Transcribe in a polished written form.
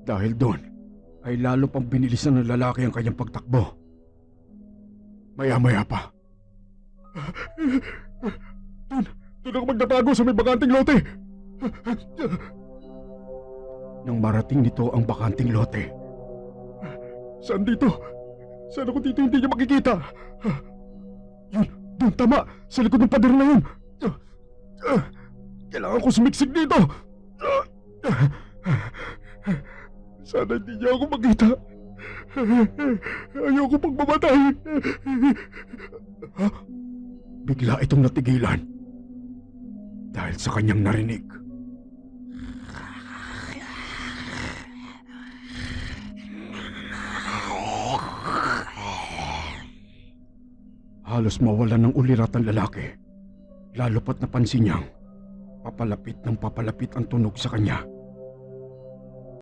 Dahil doon, ay lalo pang binilisan ng lalaki ang kanyang pagtakbo. Maya-maya pa. Doon ako magtatago sa may bakanting lote. Nang marating nito ang bakanting lote. Saan dito? Saan ako dito hindi niya makikita? Yun, doon tama, sa likod ng pader na yun. Kailangan ko sumiksik dito. Sana hindi niya ako makita. Ayoko pang mamatay. Bigla itong natigilan dahil sa kanyang narinig. Halos mawalan ng ulirat ang lalaki, lalo pat napansin niyang papalapit ng papalapit ang tunog sa kanya.